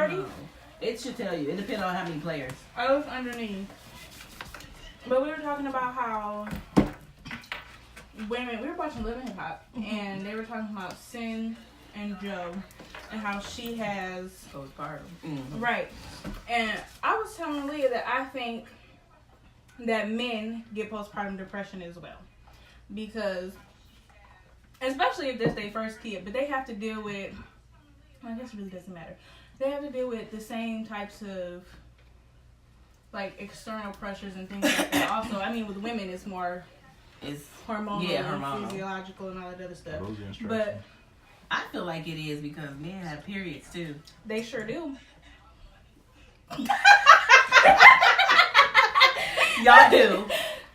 30? It should tell you. It depends on how many players. I was underneath. But we were talking about how women, we were watching Living Hip Hop, and they were talking about Sin and Joe, and how she has postpartum. Right. And I was telling Leah that I think that men get postpartum depression as well. Because, especially if this their first kid, but they have to deal with, I guess it really doesn't matter. They have to deal with the same types of, like, external pressures and things like that. Also, I mean, with women, it's more hormonal, and physiological and all that other stuff. But I feel like it is because men have periods too. They sure do. Y'all do.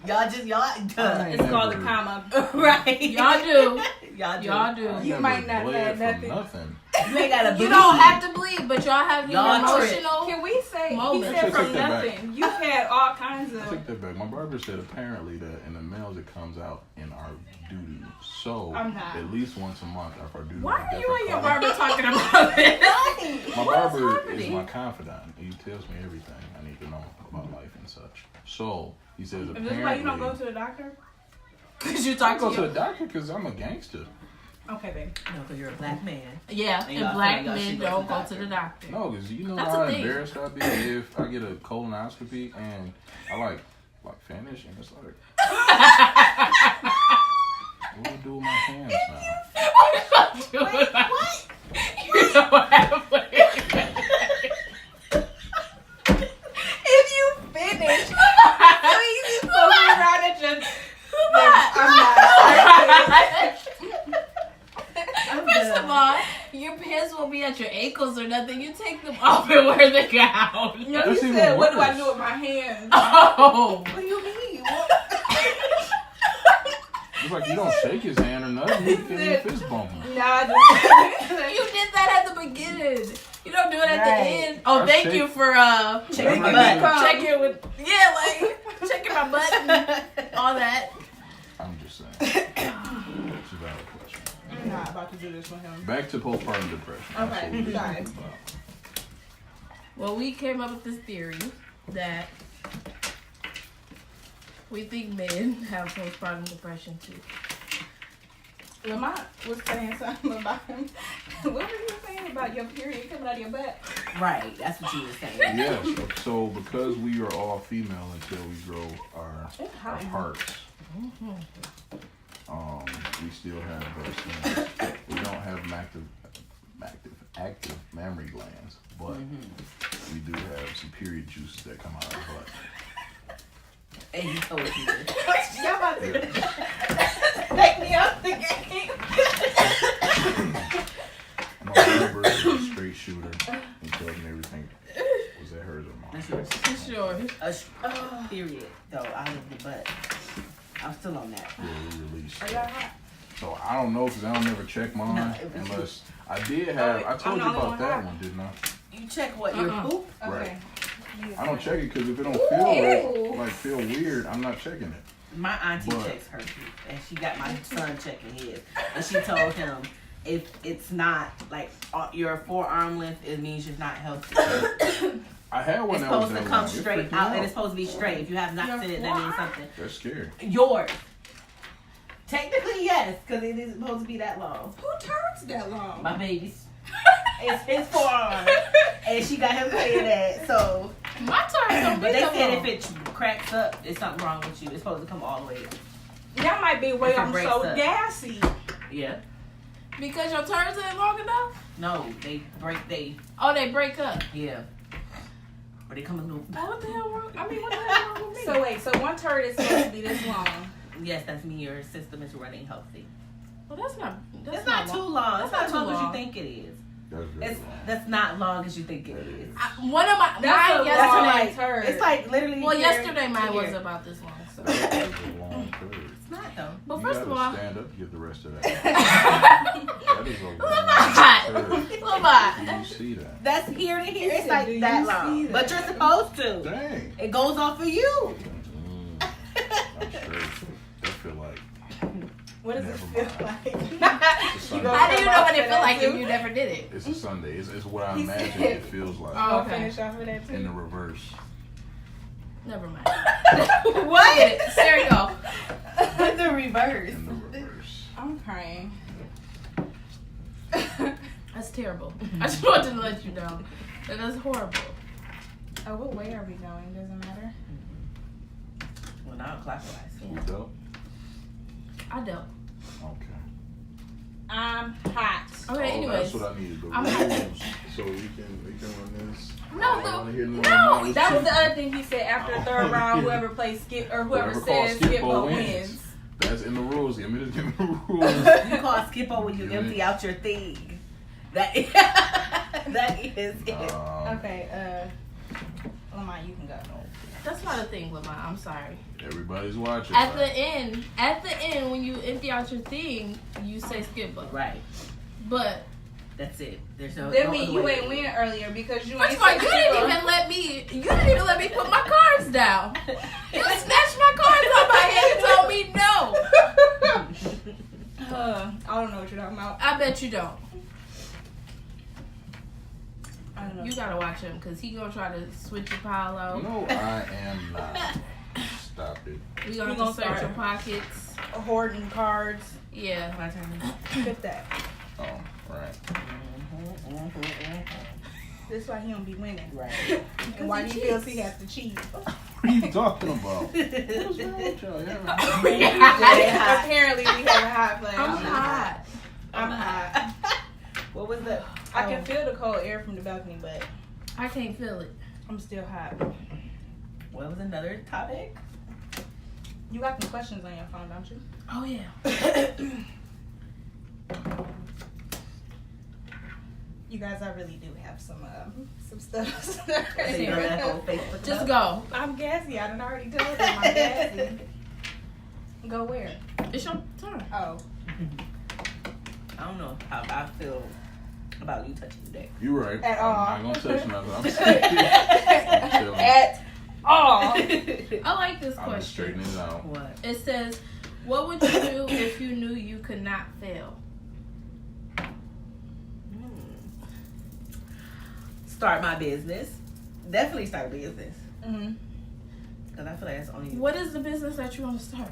It's called a comma. Right. Y'all do. Y'all do. You might not have nothing. You ain't gotta bleed. You don't have to bleed, but y'all have your emotional. Can we say, moments. He said from nothing. You've had all kinds of. I take that back. My barber said apparently that in the males it comes out in our doo-doo. So at least once a month after our doo-doo. Why are you and your barber talking about this? My barber is my confidant. He tells me everything I need to know about life and such. So he says apparently. Is this why you don't go to the doctor? Because you I talk go to to the doctor because I'm a gangster. Okay, babe. No, because you're a black man. Yeah, and black men don't go to the doctor. No, because you know That's how a thing. embarrassed I'd be if I get a colonoscopy and I like finish and it's like, what do I do with my hands now? Wait, what? You know what happened? If you finish, please just throw me around at your. First of all, your pants won't be at your ankles or nothing. You take them off and wear the gown. No, you said, what do I do with my hands? Oh. What do you mean? It's like you don't shake his hand or nothing. You can fist bump him. Nah, You did that at the beginning. You don't do it at the end. Oh, I thank shake- you for Checking my butt. checking with checking my butt and all that. I'm just saying. It's a valid question. I'm not about to do this with him. Back to postpartum depression. That's Okay, what we're sorry. talking about. Well, we came up with this theory that we think men have postpartum depression too. Lamont was saying something about him. What were you saying about your period coming out of your butt? Right, that's what you were saying. Yes. So because we are all female until we grow our parts, we still have those things. We don't have active mammary glands, but we do have some period juices that come out of our butt. And you told me this. Y'all about to take me off the game. My barber is a straight shooter and tells me everything. Was that hers or mine? That's yours. Sure. Period, though, out of the butt. I'm still on that. Yeah, we released. Are y'all hot? So I don't know because I don't never check mine unless I did have. I told you about that one, didn't I? You check what, your poop? Okay. I don't check it because if it don't feel right, feel weird, I'm not checking it. My auntie checks her poop, and she got my son checking his. And she told him, if it's not like your forearm length, it means you're not healthy. I had one It's that was supposed to that come long. It straight freaked me out, and out. it's supposed to be straight. If you have not seen it, that means something. That's scary. Yours. Technically, yes, because it is supposed to be that long. Who turns that long? My baby's. It's his forearm, and she got him saying that. So, My turn don't be but they so said long. if it cracks up, there's something wrong with you. It's supposed to come all the way up. That might be why If it I'm breaks so up. gassy. Yeah. Because your turns ain't long enough? No, they break. Oh, they break up. Yeah. But they come in little. What the hell wrong? I mean, what the hell wrong with me? So wait, so one turd is supposed to be this long. Yes, that's me. Your system is running healthy. Well, that's not. It's not too long. It's not as long as you long. think it is. That's very long. That's not long as you think it is. One of my That's mine a yesterday. long turd. It's like literally. Well, here yesterday mine to was here. about this long. So. That is a long turd. It's not though. But You first of gotta all, stand up to get the rest of that. That is a long turd. Lamont. Do you see that? That's here to here. It's said, like "Do that you long. see But that?" you're supposed to. Dang. It goes off of you. I'm straight. That feel like What does it feel like? How do you know what it feels like if you never did it? It's a Sunday. It's what I imagine it feels like. Oh, okay. Finish off of that too. In the reverse. Never mind. What? There you go. The reverse. In the reverse. I'm crying. That's terrible. I just wanted to let you know. That is horrible. Oh, what way are we going? Doesn't matter. Well, not clockwise. You dope? I don't. Okay. I'm hot. Okay, anyways. That's what I needed. The I'm rules. So we can run this. No, that was the other thing he said. After the third round, whoever plays skip or whoever says skip-o wins. That's in the rules. Give me the rules. You call skip-o when you empty out your thing. That is it. Okay, Lamont, you can go. That's not a thing, Lamont. I'm sorry. Everybody's watching. At the end, when you empty out your thing, you say skip-o. Right. But that's it. There's no. That means you ain't win earlier because you. First of all, you didn't even let me put my cards down. You snatched my cards out my hand and told me no. I don't know what you're talking about. I bet you don't. I don't know. You gotta watch him because he gonna try to switch your pile out. No, I am not. Stop it. We gonna have to search your pockets. Hoarding cards. Yeah. My turn. Get that. Oh, right. This is why he don't be winning. Right. And why he feels he has to cheat. What are you talking about? What's wrong with y'all? Apparently we have a hot flash. I'm hot. What was that? I can feel the cold air from the balcony, but I can't feel it. I'm still hot. What was another topic? You got some questions on your phone, don't you? Oh yeah. You guys, I really do have some stuff. So you know that whole Facebook Just stuff? go. I'm gassy. I done already told them I'm gassy. Go where? It's your turn. Oh. I don't know how I feel about you touching your dick. You right. At all. I'm not gonna touch nothing. I'm chilling. At all. I like this I'm just question. straightening it out. What? It says, "What would you do if you knew you could not fail?" Start my business. Definitely start a business. Mm-hmm. Because I feel like that's only. What is the business that you want to start?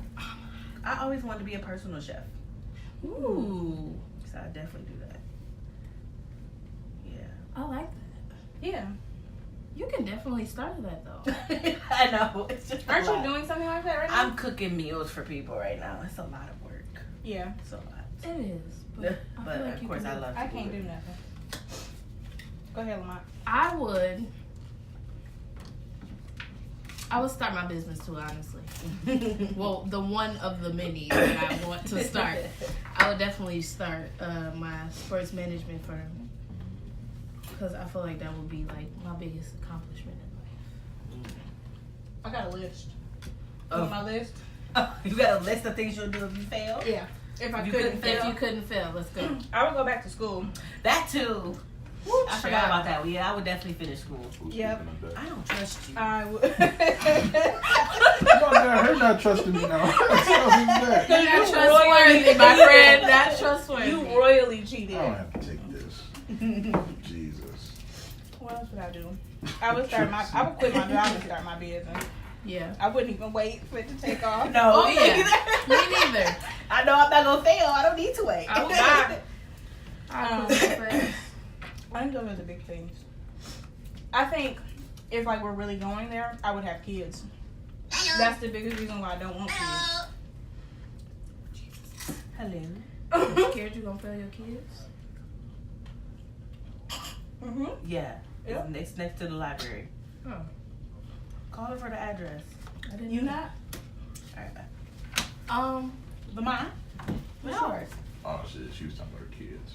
I always wanted to be a personal chef. Ooh, So I definitely do that. Yeah. I like that. Yeah. You can definitely start that though. I know. It's just Aren't a lot. you doing something like that right now? I'm cooking meals for people right now. It's a lot of work. Yeah. It's a lot. It is, But, I feel like of you course can I do- love to I can't do nothing. Go ahead, Lamont. I would start my business too, honestly. Well, the one of the many that I want to start. I would definitely start my sports management firm. Because I feel like that would be like my biggest accomplishment in life. I got a list. Oh. On my list? You got a list of things you'll do if you fail? Yeah. If I You couldn't fail. If you couldn't fail, let's go. I would go back to school. That too. I forgot about that. Yeah, I would definitely finish school. Yep. I don't trust you. I would. Her not trusting me now. You're not trustworthy, my friend. Not trustworthy. You royally cheated. I don't have to take this. Jesus. What else would I do? I would quit my job and start my business. Yeah. I wouldn't even wait for it to take off. No, Oh, yeah. Me neither. I know I'm not gonna fail. I don't need to wait. I would not. I quit so fast. I think those are the big things. I think if like we're really going there, I would have kids. That's the biggest reason why I don't want kids. Hello. You scared you gonna fail your kids? Mm-hmm. Yeah. Yep. It's next to the library. Oh. Call her for the address. I didn't You know. not? Alright, bye. The mine? What's No. yours? Oh shit, she was talking about her kids.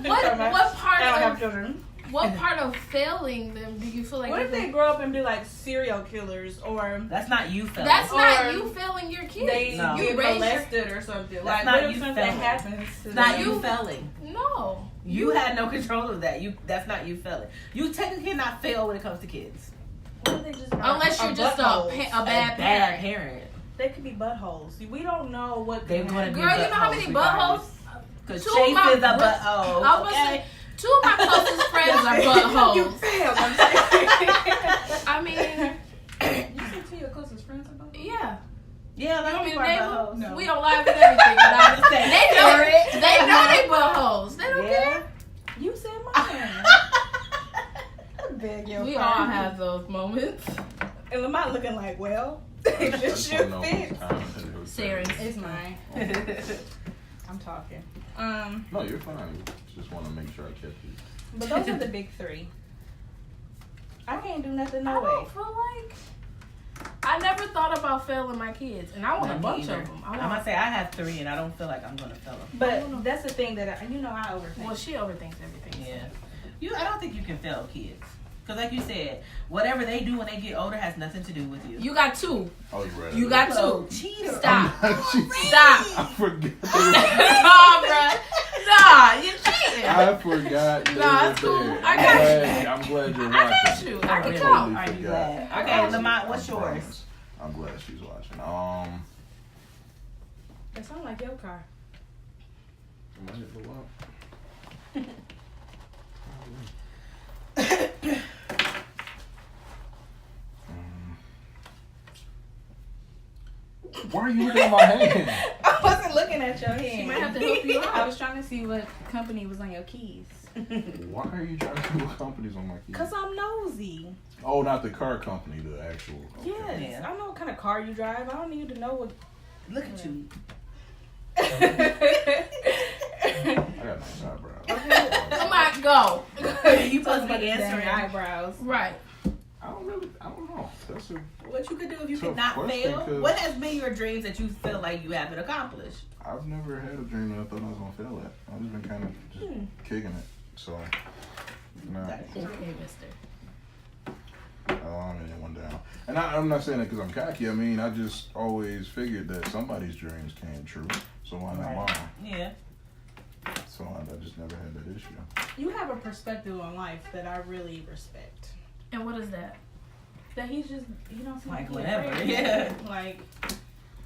What part I don't have of children. what part of failing them do you feel like? What if they grow up and be like serial killers or That's not you failing. That's not Or you failing your kids. they No. get raise your- molested or something? That's Like not what if you something failing. happens to It's not them? you failing. No. You had no control of that. That's not you failing. You technically cannot fail when it comes to kids. What if they just Unless you're just a butthole? bad parent. parent. They could be buttholes. We don't know what They're going to be Girl, you know how many buttholes? Because Two Chase of my is a butthole. I was gonna say, 2 of my closest friends are buttholes. You failed. I'm saying. I mean, You said 2 of your closest friends are buttholes? yeah. Yeah, You want me to are name buttholes. them? No. We don't lie with everything. But they know they buttholes. They don't care. You said mine. Beg your We all have those moments. And Lamont looking like, well, I it just just should don't know fit. what time it is. Sarah's. It's mine. I'm talking. No, you're fine. Just want to make sure I kept you. But those are the big 3. I can't do nothing I no way. don't feel like I never thought about failing my kids, and I want a bunch of them. I'm gonna say I have 3, and I don't feel like I'm gonna fail them. But that's the thing that I overthink. Well, she overthinks everything. Yeah, I don't think you can fail kids. Because like you said, whatever they do when they get older has nothing to do with you. You got 2. Oh, you're right. You got 2. Cheater. Stop. Stop. Stop. I forgot. Nah, bruh. Nah, you're cheating. I forgot. They Nah, were it's cool. there. I got I'm glad you're watching. I got you. I can totally count. Are you forgot. glad? Okay, Lamont, what's I yours? promise. I'm glad she's watching. It sounds like your car. Might it blow up? Why are you looking at my hand? I wasn't looking at your hand. She might have to help you out. I was trying to see what company was on your keys. Why are you trying to see what companies on my keys? Cause I'm nosy. Oh, not the car company, the actual. Okay. Yes. I don't know what kind of car you drive. I don't need to know what. Look at you. I got nice eyebrows. Come on, go. You supposed to be answering. eyebrows. Right. I don't know. That's a What you could do if you Tough could not question, fail? 'cause- What has been your dreams that you feel like you haven't accomplished? I've never had a dream that I thought I was gonna fail at. I've just been kind of just kicking it. So, no. Okay, mister. I'm in one down. And I'm not saying that because I'm cocky. I mean, I just always figured that somebody's dreams came true. So why not mine? Yeah. So I just never had that issue. You have a perspective on life that I really respect. And what is that? That he's just, he don't seem Like he's whatever, afraid. yeah.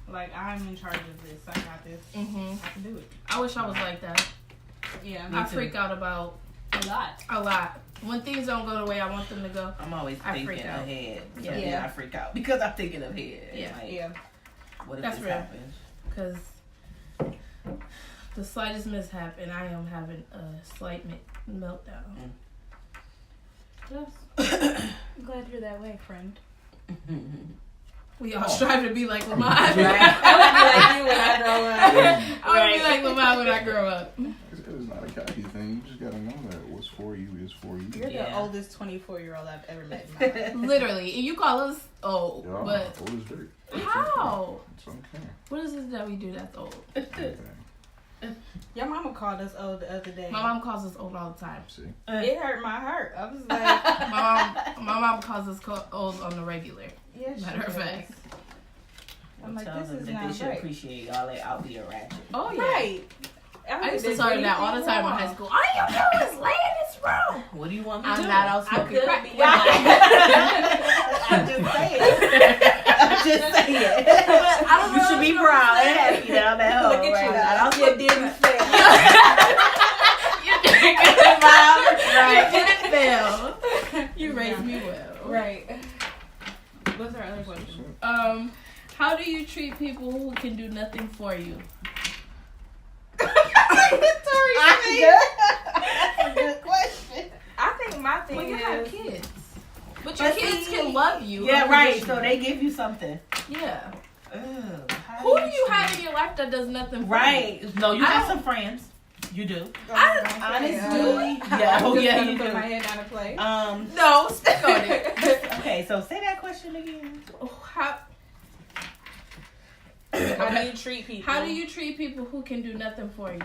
Like I'm in charge of this. I got this. Mm-hmm. I can do it. I wish I was like that. Yeah. I freak out about a lot. a lot. When things don't go the way I want them to go. I'm always I thinking freak out. ahead. So Yeah. yeah, I freak out because I'm thinking ahead. Yeah. Like, Yeah. what if That's this real. happens? Because the slightest mishap and I am having a slight meltdown. Yes. I'm glad you're that way, friend. We all strive to be like Lamont. I want to be like you when I grow up. I want to be like Lamont when I grow up. It's not a cocky thing. You just gotta know that what's for you is for you. You're the Yeah. oldest 24-year-old I've ever met in my life. Literally. And you call us old. Yeah, But old as dirt. how? It's okay. What is it that we do that's old? Okay. Your mama called us old the other day. My mom calls us old all the time. See? It hurt my heart. I was like, My mom calls us old on the regular. yeah, Matter of fact. I'm like, Tell this them is that not they should right. appreciate y'all that out being ratchet. Oh yeah. Right. I used to start that all the time in high school. All you do is lay in this room. What do you want me to I'm do? not out smoking crack. I'm just saying. I'm just saying. I don't You know should be what proud and happy that I'm at home. Look at right you. now. You didn't fail. You didn't fail. Right. You didn't fail. You raised me well. Right. What's our other question? How do you treat people who can do nothing for you? That's a good question. I think my thing Well, you is, have kids. But your But kids see- can love you. Yeah, right. unconditionally. So they give you something. Yeah. Ugh, how Who do you treat- have in your life that does nothing for you? Right. No, you I have don't- some friends. You do. honestly, Yeah. Oh, yeah, I'm you just put do. my head down and play. No, stick on it. Okay, so say that question again. How How do you treat people? How do you treat people who can do nothing for you?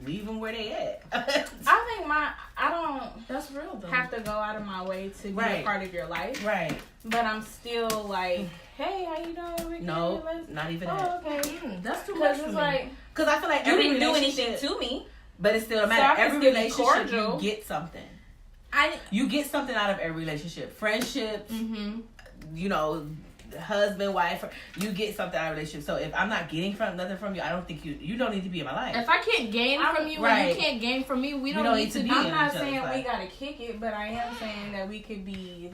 Leave them where they at. I think I don't That's real though. have to go out of my way to be Right. a part of your life, Right. but I'm still like, hey, how you doing, Ricky? No, Let's- not even Oh, that. okay. That's too much Because for it's me. like, Because I feel like you every didn't do anything relationship- to me. But it still So I matters. can Every still be relationship, cordial. you get something. I. You get something out of every relationship. Friendships, Mhm. you know, husband, wife, you get something out of a relationship. So if I'm not getting nothing from you, I don't think you don't need to be in my life. If I can't gain from you and you can't gain from me, we don't need to be. I'm not saying we gotta kick it, but I am saying that we could be.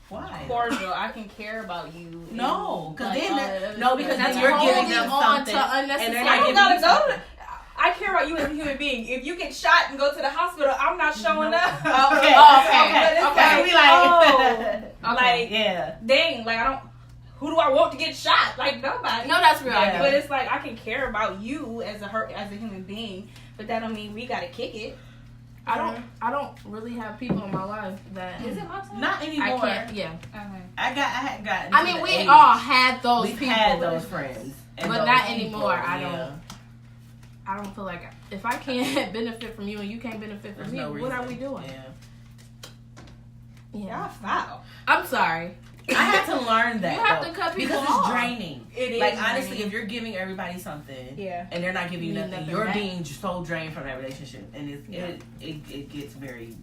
Why? Cordial. I can care about you. No, because because then you're giving them something, and they're not giving you something. I care about you as a human being. If you get shot and go to the hospital, I'm not showing up. Okay. We like, yeah. Dang, like I don't. Who do I want to get shot? Like nobody. No, that's real. Yeah. But it's like I can care about you as a human being, but that don't mean we gotta kick it. I don't really have people in my life that is it my time? Not anymore. I can't. Yeah. Okay. I had gotten. I mean, we all had those We've people. had those friends, but not anymore. I don't feel like if I can't benefit from you and you can't benefit from me, what are we doing? Yeah. Y'all foul. I'm sorry. I had to learn that. You have to cut people because off. It's draining. It is. Like honestly, draining. if you're giving everybody something, and they're not giving you nothing, nothing you're back. being so drained from that relationship, and it gets very.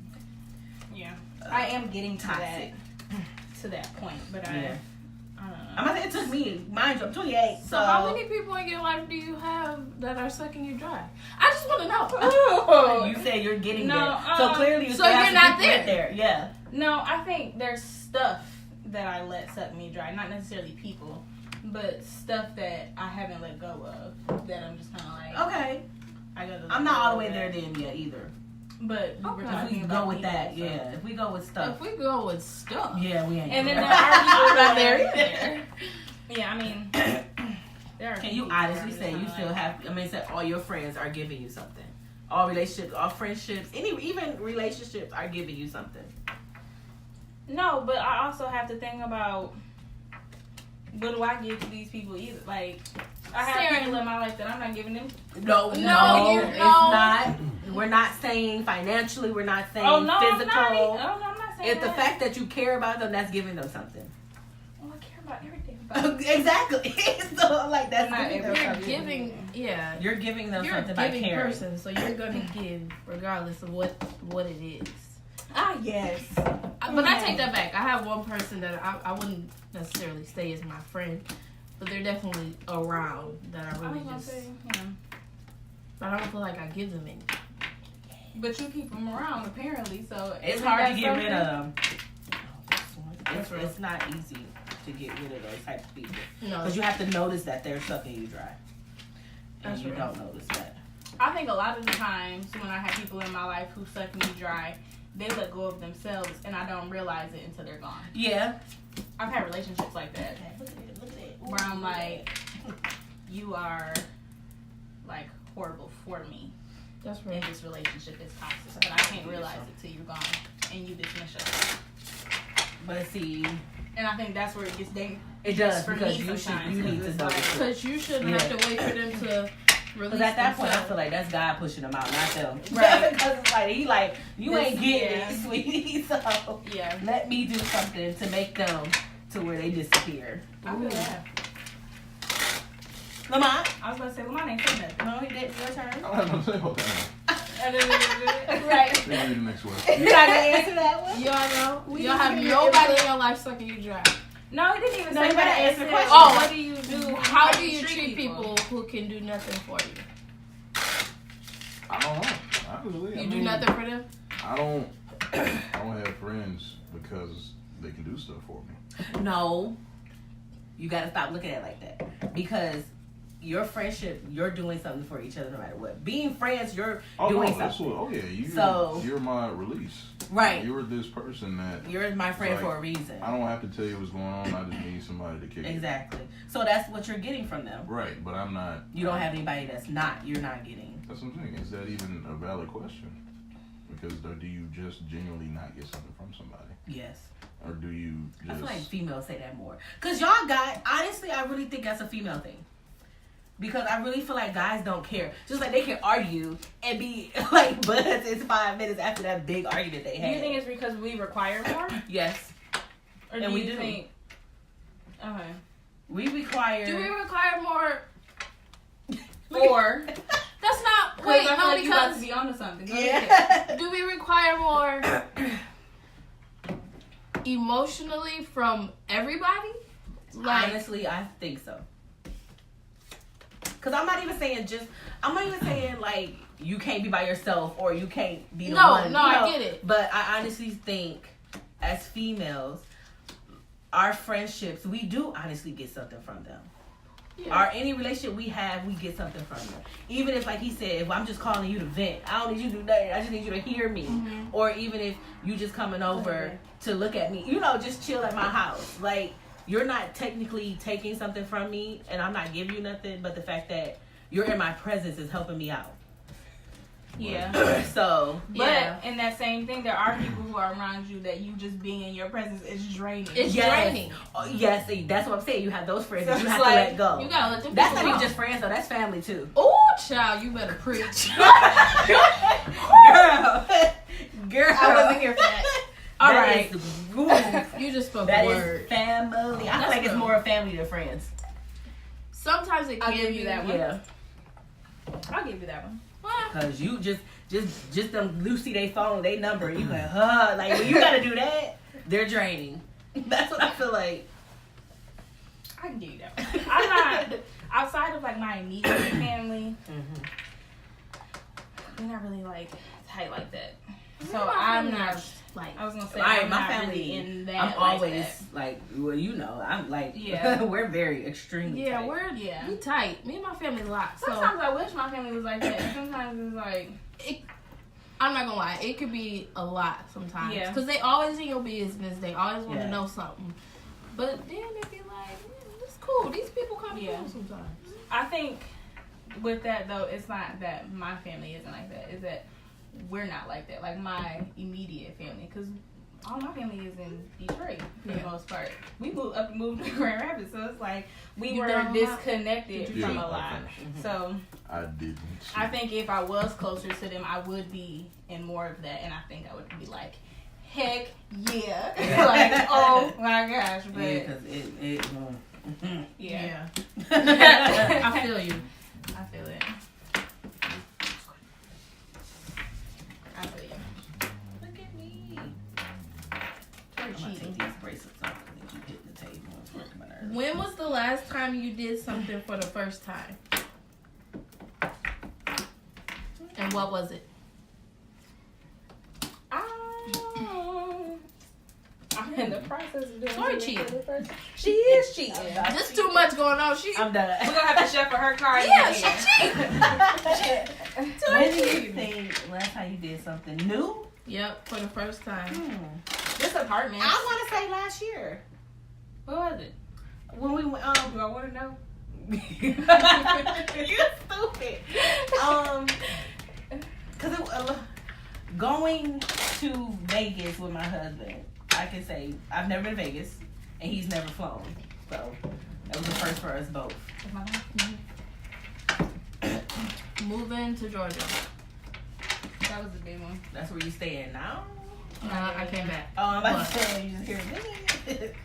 Yeah, I am getting toxic to that point, but I don't know. I'm gonna say it took me. Mind you, I'm 28. So how many people in your life do you have that are sucking you dry? I just want to know. You say you're getting no, there, so clearly so you're not there. Yeah. No, I think there's stuff that I let suck me dry. Not necessarily people, but stuff that I haven't let go of. That I'm just kind of like, okay, I gotta. I'm not all the way there then yet either. But if we go with that, yeah. If we go with stuff. If we go with stuff, yeah, we ain't. And then there are people not there either. Yeah, I mean, there are. Can you honestly say you still have? I mean, say all your friends are giving you something. All relationships, all friendships, even relationships are giving you something. No, but I also have to think about what do I give to these people either. Like, I have people in my life that I'm not giving them. No, it's not. We're not saying financially. We're not saying physical. I'm not saying It's the fact that you care about them, that's giving them something. Well, I care about everything about them. Exactly. So, like, that's You're giving them you're something a by giving caring. person, so you're going to give regardless of what it is. Ah, yes. But I take that back. I have one person that I wouldn't necessarily say is my friend, but they're definitely around that I really but I don't feel like I give them any. But you keep them around, apparently, so... It's hard to get rid of them. It's not easy to get rid of those type of people. No. Because you have to notice that they're sucking you dry. And you don't notice that. I think a lot of the times when I have people in my life who suck me dry, they let go of themselves, and I don't realize it until they're gone. Yeah. I've had relationships like that. Look at it. Where I'm like, you are, like, horrible for me. That's right. And this relationship is toxic, but I can't realize it till you're gone, and you dismiss yourself. But see... And I think that's where it gets dangerous. It does, for because me you need to know. Because you shouldn't have to wait for them to... Because at that point, I feel like that's God pushing them out, not them. Right. Because it's like, he like, you ain't getting it, sweetie. So, let me do something to make them to where they disappear. I feel that. Lamont? I was about to say, Lamont ain't saying nothing. No, he didn't. Your turn. I don't have to say about that. Right. Maybe the next one. You not going to answer that one? Y'all have nobody in your life sucking you dry. No, he didn't even No, say you that. gotta answer the question. Oh, what do you do? How do you treat people who can do nothing for you? I don't know. Honestly, You do nothing for them? I don't have friends because they can do stuff for me. No. You got to stop looking at it like that. Because your friendship, you're doing something for each other no matter what. Being friends, you're doing something. You're my release. Right. You're this person that... You're my friend for a reason. I don't have to tell you what's going on. I just need somebody to kick it. Exactly. So that's what you're getting from them. Right, but I'm not... You don't have anybody you're not getting. That's what I'm saying. Is that even a valid question? Because do you just genuinely not get something from somebody? Yes. Or do you just... I feel like females say that more. Because y'all honestly, I really think that's a female thing. Because I really feel like guys don't care. Just like they can argue and be like buds in 5 minutes after that big argument they had. Do you think it's because we require more? Yes. Or do you think... Okay. We require... Do we require more... Or... That's not... Wait, no, because... You about to be onto something. Do we require more... emotionally from everybody? Like, honestly, I think so. Cause I'm not even saying like you can't be by yourself or you can't be the one. No, I get it. But I honestly think as females, our friendships, we do honestly get something from them. Yeah. Or any relationship we have, we get something from them. Even if, like he said, if I'm just calling you to vent, I don't need you to do nothing. I just need you to hear me. Mm-hmm. Or even if you just coming over to look at me, just chill at my house. Like, you're not technically taking something from me, and I'm not giving you nothing, but the fact that you're in my presence is helping me out. Yeah. So, but in that same thing, there are people who are around you that you just being in your presence is draining. It's draining. Oh, yes, that's what I'm saying. You have those friends So that you it's have to like, let go. You gotta let them That's people not even go. just friends, though. That's family, too. Ooh, child, you better preach. Girl. I wasn't here for that. All That right. is good. You just spoke That a is word. family. I feel That's like it's real. more a family than friends. Sometimes it can I'll give you that one. Yeah. I'll give you that one. Cause you just them Lucy they phone, they number, you like, like when you gotta do that, they're draining. That's what I feel like. I can give you that one. I'm not outside of like my immediate family. We're not really like tight like that. So I'm not like. I was gonna say My I'm not family really in that. I'm like always that. like, well, I'm like, Yeah. we're very extremely Yeah, tight. we tight. Me and my family a lot. So Sometimes I wish my family was like that. Sometimes it's like I'm not gonna lie, it could be a lot sometimes. Yeah. Because they always in your business. They always want to Yeah. know something. But then it'd be like, it's cool. These people come cool sometimes. I think with that though, it's not that my family isn't like that. It's that we're not like that. Like my immediate family, because all my family is in Detroit for the most part. We moved to Grand Rapids, so it's like we were disconnected from a lot. So I didn't. I think if I was closer to them, I would be in more of that, and I think I would be like, heck yeah, like oh my gosh, but yeah, because I feel you. I feel it. I feel you. Look at me. You're I'm gonna cheating. take these bracelets off and keep hitting the table. It's working my nerves. When was the last time you did something for the first time? And what was it? I'm in the process of doing Sorry, something cheating. for the first- She is cheating. There's too much going on. I'm done. We're gonna have to shuffle her cards. Yeah, again. When do you think last time you did something new? Yep, for the first time. This apartment. I want to say last year. What was it? When we went, Do I want to know? You're stupid. Cause going to Vegas with my husband, I can say I've never been to Vegas and he's never flown, so that was the first for us both. Moving to Georgia. That was a big one. That's where you staying now? I came back. Oh, I'm about to say you just hear it.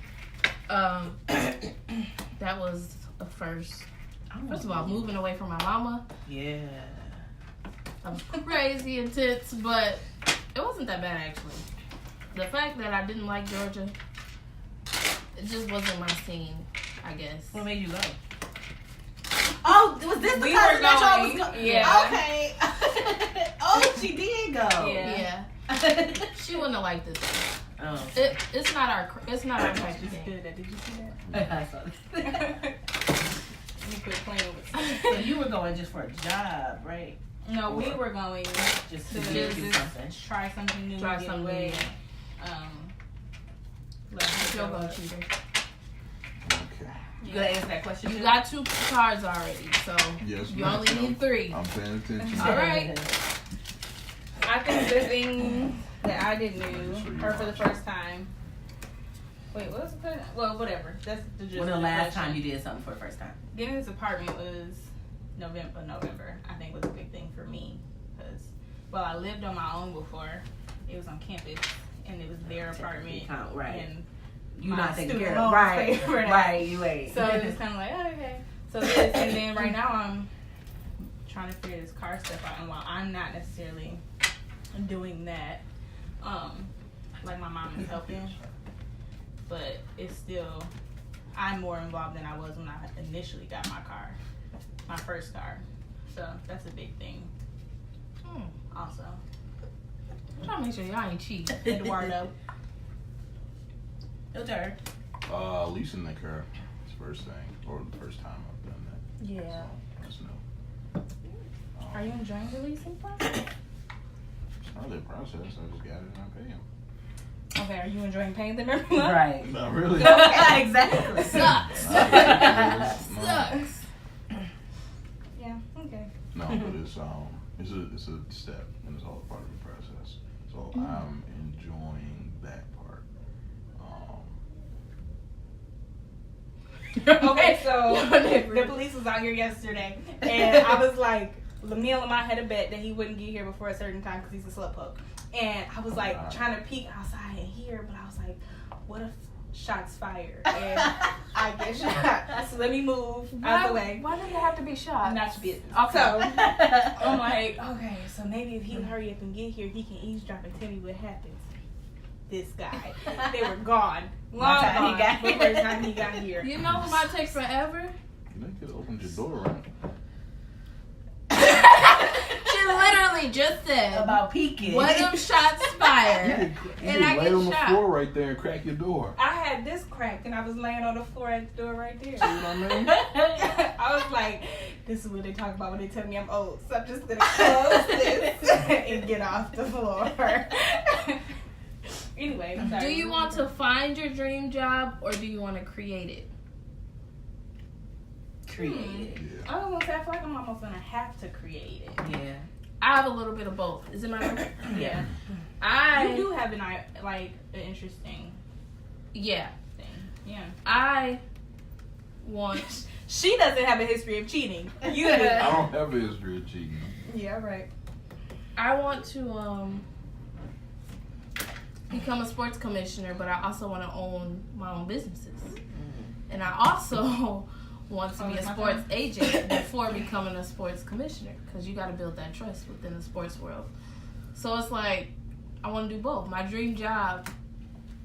That was a first. First of all, moving away from my mama. Yeah. That was crazy intense, but it wasn't that bad actually. The fact that I didn't like Georgia, it just wasn't my scene, I guess. What made you go? Oh, was this the We cousin were that y'all was going, going? yeah. Okay. Oh, she did go. Yeah. She wouldn't have liked this. Oh. It's not our type of She's thing. good at that. Did you see that? I saw this. Let me quit playing with So you were going just for a job, right? No, we were going Just to to just do something. try something new. Try get something away. She'll go cheater. Okay. You gonna answer that question? You too? got 2 cards already, so Yes, you ma'am. only need 3. I'm paying attention. All right. I think the thing that I didn't do, or for the first time. Wait, what was the well, whatever. That's the gist When the of last question. time you did something for the first time? Getting this apartment was November. I think was a big thing for me because I lived on my own before. It was on campus and it was their apartment. Count, right. And You my not taking student care of loans right, paid for that. right. You ain't. So it's kind of like, oh, okay. So this, and then right now I'm trying to figure this car stuff out. And while I'm not necessarily doing that, like my mom is helping, but it's still I'm more involved than I was when I initially got my first car. So that's a big thing. Also, I'm trying to make sure y'all ain't cheat. Eduardo. Your turn. Leasing the car is the first thing, or the first time I've done that. Yeah. So, that's new. Are you enjoying the leasing process? It's not really a process. I just got it and I pay him. Okay, are you enjoying paying them every month? Right. Not really. Exactly. Sucks. No. Sucks. Yeah. Okay. No, but it's a step and it's all part of the process. So I'm enjoying that part. Okay, so the police was out here yesterday, and I was like, me and Lamont had a bet that he wouldn't get here before a certain time because he's a slowpoke. And I was like trying to peek outside and hear, but I was like, what if shots fired and I get shot? So let me move out the way. Why do you have to be shot? Not your business. Okay. So I'm like, okay, so maybe if he hurry up and get here, he can eavesdrop and tell me what happens. This guy, they were gone, long gone before the time he got here. You know what might take forever? You could have opened your door, right? She literally just said About peeking. what if shots fired You and could I lay get on the shot. floor right there and crack your door. I had this cracked and I was laying on the floor at the door right there. See what I mean? I was like, this is what they talk about when they tell me I'm old. So I'm just gonna close this and get off the floor. Anyway, I'm sorry. Do you want to find your dream job or do you want to create it? Create it. Yeah. I don't want to say I feel like I'm almost gonna have to create it. Yeah. I have a little bit of both. Is it my turn? Yeah. You do have an interesting Yeah. thing. Yeah. I want She doesn't have a history of cheating. You do. I don't have a history of cheating. Yeah, right. I want to become a sports commissioner, but I also want to own my own businesses. And I also want to be a sports agent before becoming a sports commissioner, because you got to build that trust within the sports world. So it's like, I want to do both. My dream job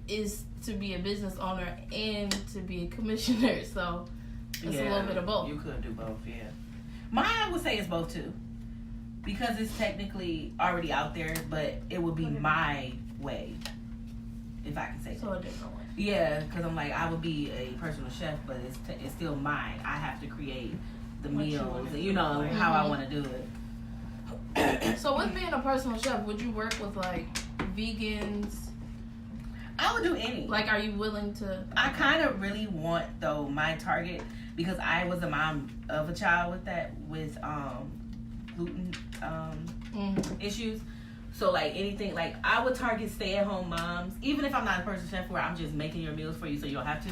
is to be a business owner and to be a commissioner. So it's a little bit of both. You could do both, yeah. Mine, I would say, is both too. Because it's technically already out there, but it would be my way, if I can say So that. a different one. Yeah, because I'm like, I would be a personal chef, but it's still mine. I have to create the What you meals, wanna and how I want to do it. So with being a personal chef, would you work with like vegans? I would do any. Like, are you willing to? I kind of really want, though, my target, because I was a mom of a child with gluten issues. So, like, anything, like, I would target stay-at-home moms, even if I'm not a personal chef where I'm just making your meals for you so you don't have to.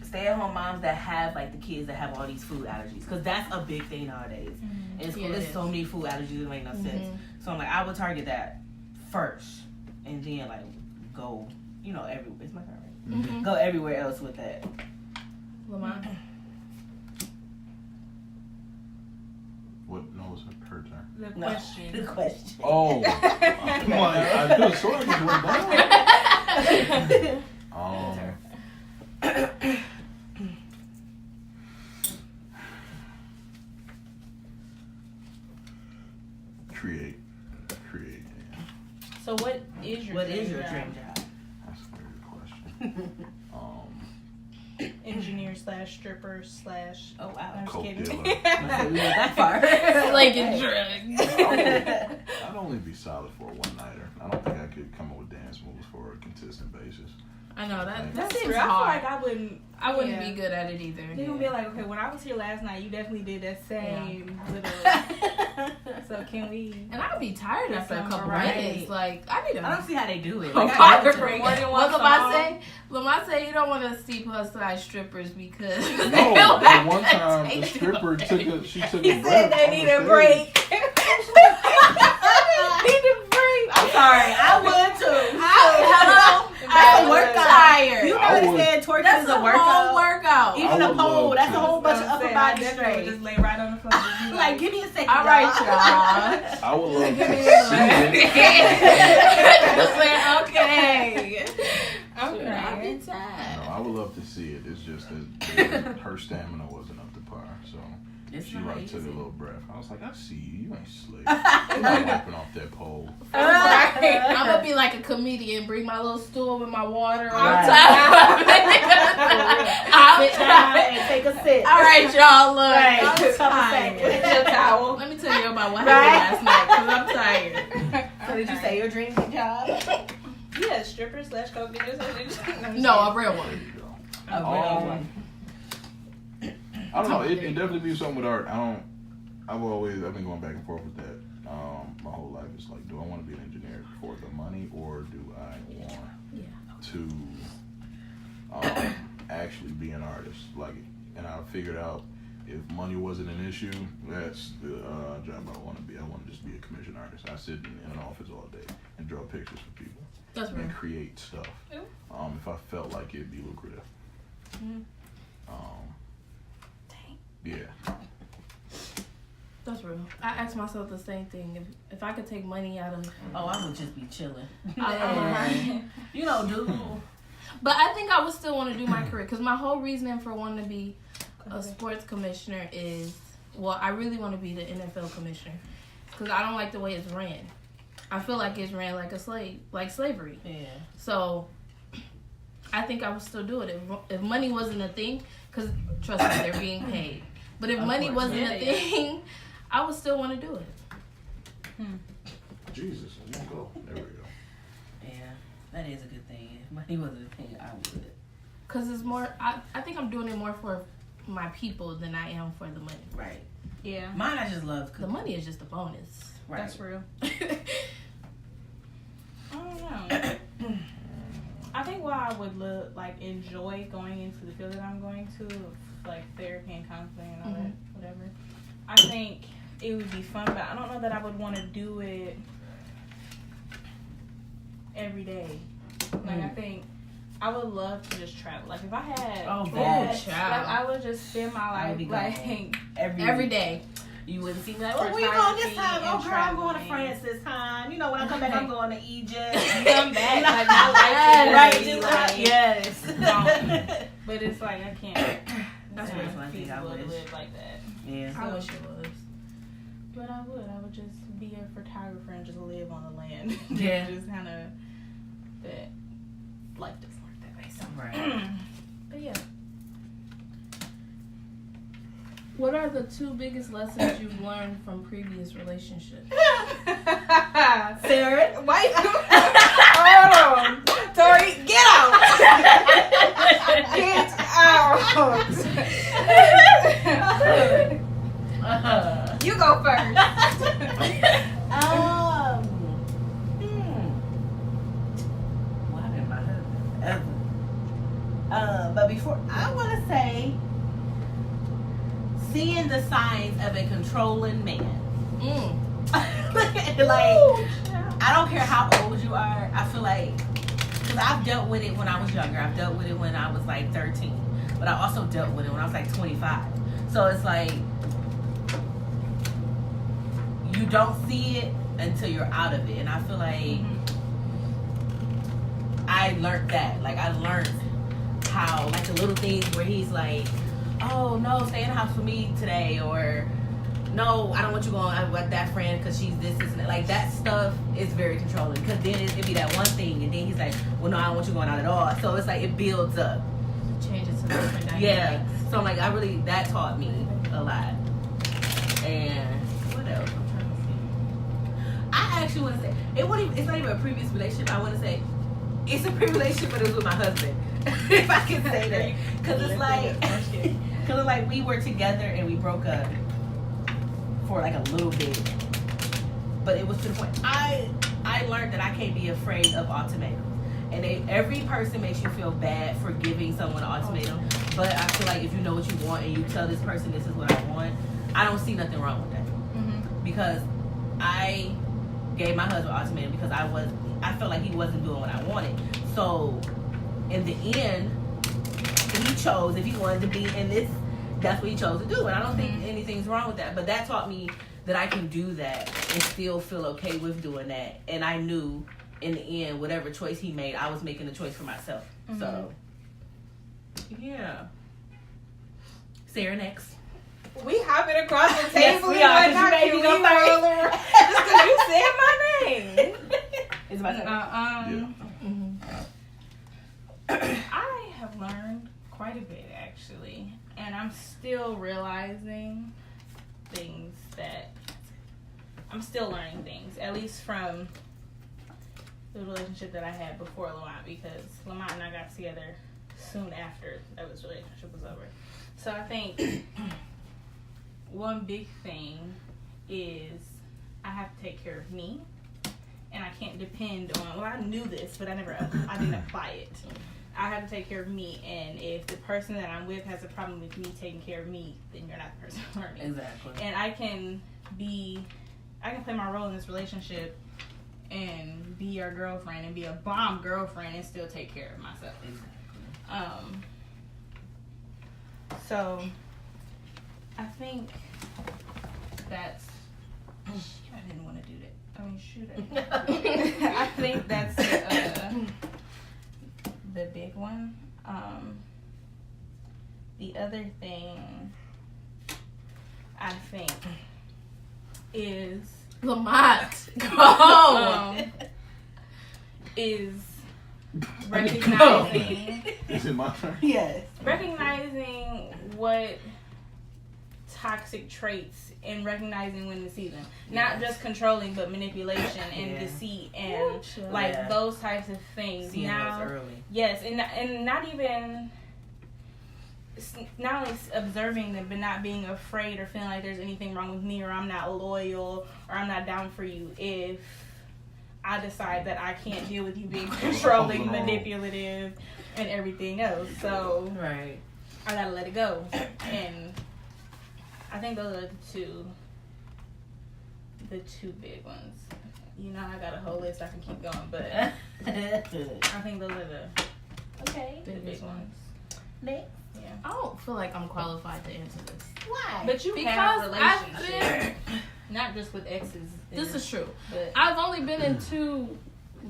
Stay-at-home moms that have, like, the kids that have all these food allergies, because that's a big thing nowadays. And there's so many food allergies that make no sense. So, I'm like, I would target that first, and then, like, go, everywhere. It's my turn, right? Go everywhere else with that. Lamont? What? No, it's her turn. The question. The question. Oh, I'm like, I could have sworn I just went down. Create. Yeah. So what is your What dream is your job? dream job? That's a very good question. Engineer / stripper / Oh, wow. I'm just Coke kidding. dealer. We went that far. Like a drug. I'd only be solid for a one-nighter. I don't think I could come up with dance moves for a consistent basis. I know that That's seems true. I feel hard. like I wouldn't be good at it either. They're gonna be like, okay, when I was here last night, you definitely did that same little. So can we? And I'd be tired after a couple Right. minutes. Like, I need a I don't see how they do it. a Like, I water go to- break. More than one What Lamont song. say? Lamont say you don't want to see plus size strippers because No, they'll but have one to time the take stripper them took away. a she took He a break. said they on need the a stage. break. Need a break. I'm sorry. I would too. Hello? That's a I'm workout. tired. You I would- understand twerking That's is a a whole workout. workout. Even I a would pole, love that's to. a whole bunch of upper I body definitely would strength. just lay right on the floor. and be Like, give me a second. All right, y'all. y'all. I would love to Okay. see it. Just like, okay. Okay. I'll be No, tired. I would love to see it. It's just that her stamina wasn't up to par. So she like took a little breath. I was like, I see you. You ain't slick. You're not wiping off that pole. I'm gonna be like a comedian. Bring my little stool with my water on Right. top. Sit down and take a sip. All right, y'all. Look, Right. I'm tired. Get your towel. Let me tell you about what happened last night because I'm tired. So did you say your dream job? Yeah, stripper / coke dealers. No, a real There one. you go. A real one. I don't know. It definitely be something with art. I've been going back and forth with that. My whole life. It's like, do I want to be an engineer for the money, or do I want to actually be an artist? Like, and I figured out if money wasn't an issue, that's the job I want to be. I want to just be a commission artist. I sit in an office all day and draw pictures for people. That's right. And create stuff. If I felt like it'd be lucrative. Yeah. That's real. I asked myself the same thing. If I could take money out of, Oh, I would just be chilling. dude. But I think I would still want to do my career because my whole reasoning for wanting to be a sports commissioner is, well, I really want to be the NFL commissioner because I don't like the way it's ran. I feel like it's ran like a slave, like slavery. Yeah. So I think I would still do it if money wasn't a thing. Because trust me, they're being paid. But if money wasn't a thing, I would still want to do it. Jesus, I'm gonna go. There we go. Yeah, that is a good thing. If money wasn't a thing, I would. Because it's more, I think I'm doing it more for my people than I am for the money. Right. Yeah. Mine, I just love cooking. The money is just a bonus. Right. That's real. I don't know. I think why I would enjoy going into the field that I'm going to, like therapy and counseling and all that, whatever. I think it would be fun, but I don't know that I would want to do it every day. Like I think I would love to just travel. Like if I had, I would just spend my life like every day. You wouldn't see me like, where you going this time? Oh, girl, I'm going to France this time. You know, when I come back, I'm going to Egypt. Come back, like my life is yes. But it's like I can't. That's what I think I would wish. live like that. Yeah. I wish it was. But I would just be a photographer and just live on the land. Yeah. Just kind of that life doesn't work that way. So. Right. But yeah. What are the 2 biggest lessons you've learned from previous relationships? Sarah, wait. Hold on. Tori, get out. Get out. You go first. Well, I've been my husband ever. But before, I want to say, seeing the signs of a controlling man. Like, I don't care how old you are. I feel like, because I've dealt with it when I was younger. I've dealt with it when I was like 13. But I also dealt with it when I was like 25. So it's like, you don't see it until you're out of it. And I feel like I learned that. Like, I learned how, like, the little things where he's like, oh, no, stay in the house for me today. Or, no, I don't want you going with that friend because she's this and that. Like, that stuff is very controlling. Because then it'd be that one thing. And then he's like, well, no, I don't want you going out at all. So it's like, it builds up. Changes to different dynamics. Yeah. So I'm like, that taught me a lot. And what else? I'm trying to see. I actually want to say, it's not even a previous relationship. I want to say, it's a previous relationship, but it was with my husband. If I can say that. Because it's like, we were together and we broke up for like a little bit. But it was to the point, I learned that I can't be afraid of ultimatums. And every person makes you feel bad for giving someone an ultimatum. But I feel like if you know what you want and you tell this person this is what I want, I don't see nothing wrong with that. Because I gave my husband an ultimatum because I felt like he wasn't doing what I wanted. So in the end, he chose, if he wanted to be in this, that's what he chose to do. And I don't think anything's wrong with that. But that taught me that I can do that and still feel okay with doing that. And I knew in the end, whatever choice he made, I was making a choice for myself. So, yeah. Sarah next. We hopping across the Yes, table we and are, 'cause whatnot. you made me go Can we roll around? Just because you said my name. It's my turn. I have learned quite a bit actually, and I'm still realizing things that I'm still learning things, at least from the relationship that I had before Lamont, because Lamont and I got together soon after this relationship was over. So I think one big thing is I have to take care of me, and I can't depend on, well, I knew this, but I didn't apply it. I have to take care of me, and if the person that I'm with has a problem with me taking care of me, then you're not the person for me. Exactly. And I can play my role in this relationship and be your girlfriend and be a bomb girlfriend and still take care of myself. Exactly. So I think that's. I didn't want to do that. I mean, shoot. I think that's the big one. The other thing I think is Lamont, go. Is recognizing. Is it my turn? Yes. Recognizing what toxic traits and recognizing when to see them. Not just controlling, but manipulation and deceit and those types of things. Seeing now, those early. Yes, and not even. Not only observing them, but not being afraid or feeling like there's anything wrong with me, or I'm not loyal, or I'm not down for you. If I decide that I can't deal with you being controlling, manipulative, and everything else, so right, I gotta let it go. And I think those are the two big ones. You know, I got a whole list I can keep going, but I think those are the big ones. Next. Yeah. I don't feel like I'm qualified to answer this. Why? But you have relationships, not just with exes. This is true. But I've only been in 2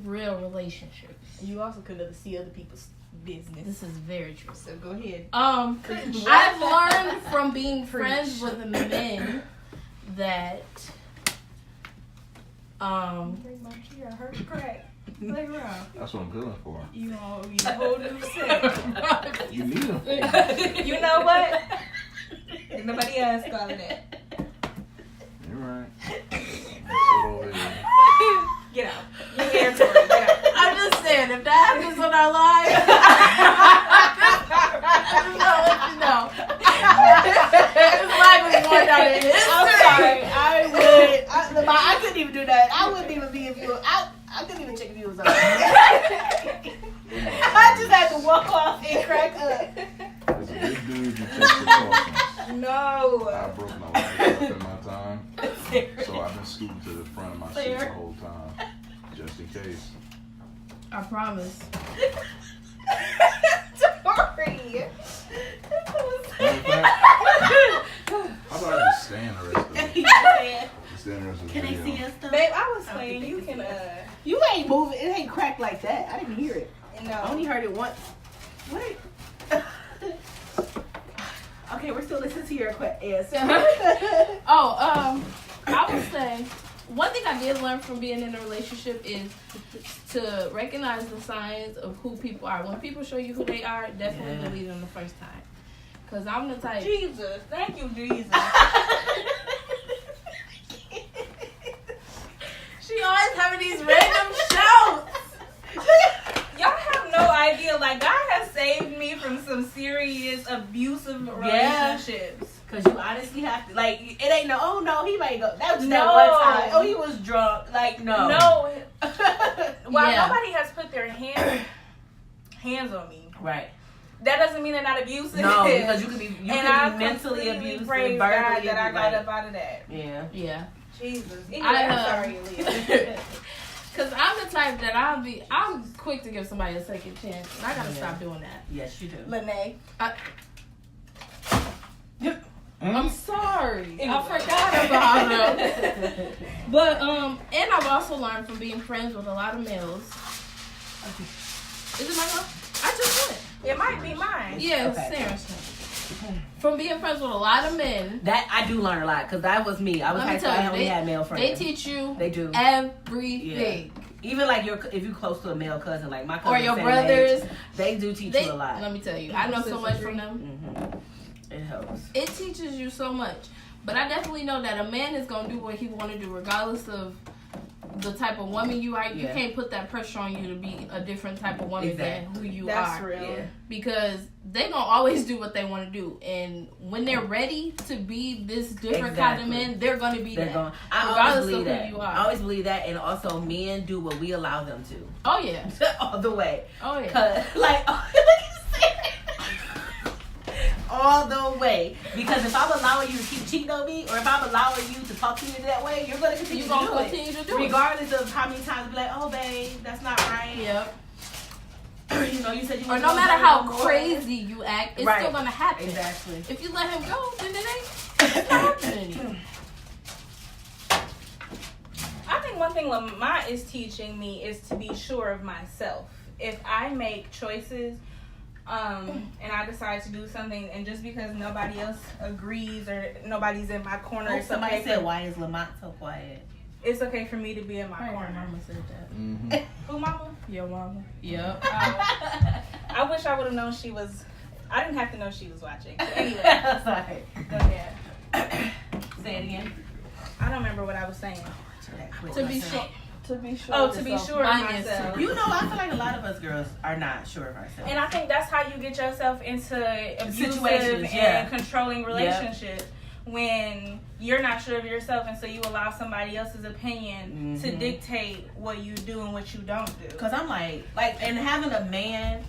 real relationships. you also could never see other people's business. This is very true. So go ahead. I've learned from being friends with men that Bring my chair. I heard the crack. Play around. That's what I'm feeling for. You know, you a whole new set. You need them. You know what? Ain't nobody else calling that. You're right. Get out. Get territory. Get out. I'm just saying, if that happens on our lives, this life is more down in history. I'm sorry. I couldn't even do that. I wouldn't even be if you. I couldn't even check if you was on. I just had to walk off and crack up. As a big dude, you take precautions. No. I broke my leg up in my time, so I've been scooting to the front of my seat the whole time, just in case. I promise. Sorry. Matter of fact, how about I just stand the rest of the video? Can they see us though? Babe, I was playing. You can, You ain't moving. It ain't cracked like that. I didn't hear it. no. I only heard it once. Wait. Okay, we're still listening to your answer. I would say one thing I did learn from being in a relationship is to recognize the signs of who people are. When people show you who they are, definitely believe them the first time. Because I'm the type. Jesus. Thank you, Jesus. She always having these random shows. Y'all have no idea. Like, God has saved me from some serious abusive relationships. Because you honestly have to, like, it ain't no, oh no, he might go, that was that No. one time. Oh, he was drunk. Like, no. No. While Yeah. nobody has put their hands on me, Right. that doesn't mean they're not abusive. No, because you could be mentally completely abusive, praise verbally God that I got like, up out of that. Yeah. Yeah. Jesus. Anyway, I'm I'm sorry, Aaliyah. Because I'm the type that I'm quick to give somebody a second chance. And I got to stop doing that. Yes, you do. Lene. I'm sorry. I forgot about them. But, and I've also learned from being friends with a lot of males. Is it my go? I just went. It might be mine. Yeah, Okay. Sarah's turn. from being friends with a lot of men. That I do learn a lot because that was me. I was high school. I only had male friends. They teach you. They do everything. Yeah. Even like if you close to a male cousin, like my cousin or your brothers, they do teach you a lot. Let me tell you, I know so much from them. Mm-hmm. It helps. It teaches you so much. But I definitely know that a man is gonna do what he want to do, regardless of the type of woman you are. You can't put that pressure on you to be a different type of woman than who you are. That's real. Yeah. Because they gonna always do what they want to do, and when they're ready to be this different kind of man, they're gonna be that. Regardless of who you are. I always believe that, and also men do what we allow them to. Oh yeah, all the way. Oh yeah. Cause like. All the way, because if I'm allowing you to keep cheating on me, or if I'm allowing you to talk to me that way, you're gonna continue to do it, regardless of how many times you be like, "Oh, babe, that's not right." Yep. You know, you said you. Or no matter how crazy you act, it's still gonna happen. Exactly. If you let him go, then it ain't happening. I think one thing Lamont is teaching me is to be sure of myself. If I make choices. And I decide to do something, and just because nobody else agrees or nobody's in my corner, it's somebody okay. Said, "Why is Lamont so quiet?" It's okay for me to be in my corner. Mama said that. Who, mama? Your mama. Yep. I wish I would have known she was. I didn't have to know she was watching. But anyway, sorry. Go ahead. Say it again. I don't remember what I was saying. To be sure. To be sure. Oh, to be sure of myself. You know, I feel like a lot of us girls are not sure of ourselves. And I think that's how you get yourself into abusive situations and controlling relationships. When you're not sure of yourself, and so you allow somebody else's opinion to dictate what you do and what you don't do. Because I'm like, and having a man